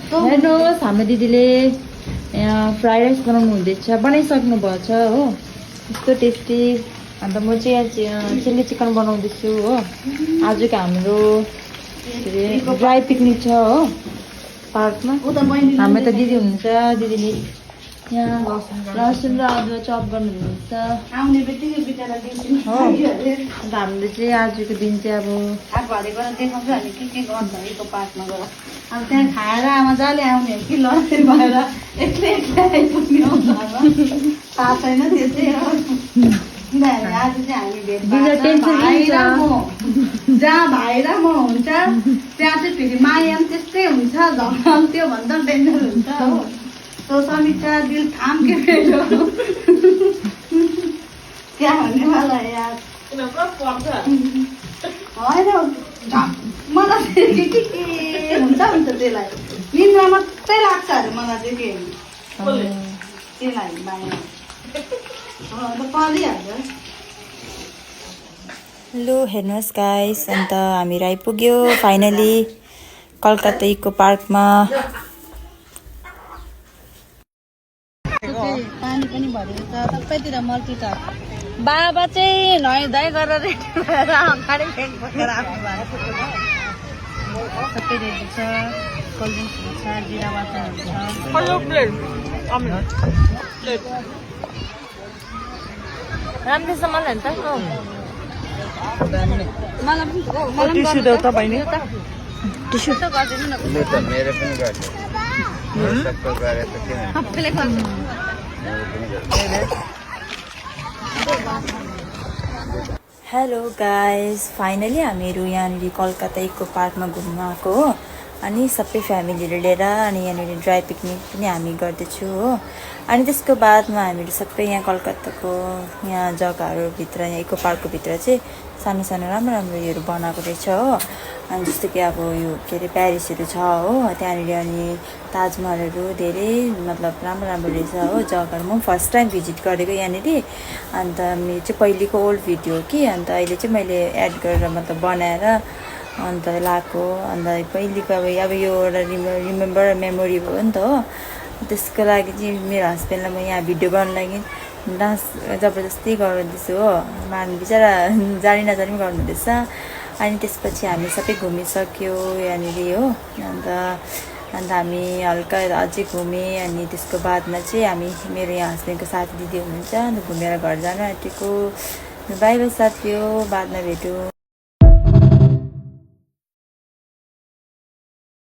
हेर्नुहोस् हाम्रो दिदीले यहाँ फ्राइड राइस बनाउनु हुँदैछ, बनाइसक्नु भएछ हो, यस्तो टेस्टी। अन्त म चाहिँ यहाँ चिल्ली चिकन बनाउँदैछु हो। आजको हाम्रो के अरे ड्राई पिकनिक छ हो पार्कमा। हाम्रो त दिदी हुनुहुन्छ, दिदीले यहाँ लसुन र अदुवा चप गर्नुहुन्छ आउने बित्तिकै बिचरा हो। अन्त हामीले चाहिँ आजको दिन चाहिँ अब घरि गएर देखाउँछ अनि के गर्छ यस्तो पार्कमा गएर। अब त्यहाँ खाएर मजाले आउने हो कि लड्दै भएर एक्लै आइपुग्ने हो घरमा। थाहा छैन त्यो चाहिँ किनभने आज चाहिँ हामी भेट जहाँ भाइ र म हुन्छ त्यहाँ चाहिँ फेरि माया पनि त्यस्तै हुन्छ, झगडा त्योभन्दा डेन्जर हुन्छ हो। तो समीक्षा दिल थाम के भेटो क्या भन्ने वाला है यार होइन मलाई के हुन्छ त्यसलाई निन्द्रा मात्रै लाग्छ अरे मलाई चाहिँ के त्यसलाई माया परिहाल्छ। हेलो हेर्नुहोस् गाइस, अन्त हामीहरू आइपुग्यो फाइनली कलकत्ता इको पार्कमा। पानी पनि भरेको छ सबैतिर मल्टिटास्क। बाबा चाहिँ नुहाइ गरेर रेडी भएर अगाडि फेक बोकेर आएको भएको सबै रेडी छ। कोल्ड ड्रिङ्क्सहरू छ, जिरा वाटरहरू छ। राम्रोसँग नि त मलाई टिस्यु देऊ त बहिनी, टिस्यु त गरिदिनु न। मेरो पनि गर्छ सबको गरेर त किन सबैले गर्छ। हेलो गाइस, फाइनली हामीहरू यहाँनिर कलकत्ता इको पार्कमा घुम्न आएको हो। अनि सबै फ्यामिलीहरू लिएर अनि यहाँनिर ड्राई पिकनिक पनि हामी गर्दैछु हो। अनि त्यसको बादमा हामीहरू सबै यहाँ कलकत्ताको यहाँ जग्गाहरूभित्र, यहाँ इको पार्कको भित्र चाहिँ सानो सानो राम्रो राम्रो उयोहरू बनाएको रहेछ हो। अनि जस्तो कि अब यो के अरे प्यारिसहरू छ हो त्यहाँनिर, अनि ताजमहलहरू धेरै मतलब राम्रो राम्रो रहेछ हो जग्गाहरू। म फर्स्ट टाइम भिजिट गरेको यहाँनिर। अन्त मेरो चाहिँ पहिलेको ओल्ड भिडियो हो कि, अन्त अहिले चाहिँ मैले एड गरेर मतलब बनाएर अन्त लाएको। अन्त पहिलेको अब यो एउटा रिमेम्बर मेमोरी भयो नि त हो। त्यसको लागि चाहिँ मेरो हस्बेन्डलाई म यहाँ भिडियो गर्नु लागि डान्स जबरजस्ती गराउँदैछु हो। मार्नु बिचरा जानी नजानी पनि गर्नुहुँदैछ। अनि त्यसपछि हामी सबै घुमिसक्यो यहाँनिर हो। अन्त हामी हल्का अझै घुमेँ। अनि त्यसको बादमा चाहिँ हामी मेरो यहाँ हस्बेन्डको साथी दिदी हुनुहुन्छ, अन्त घुमेर घर जानु आँटेको। बाई बाई साथी हो, बादमा भेटौँ।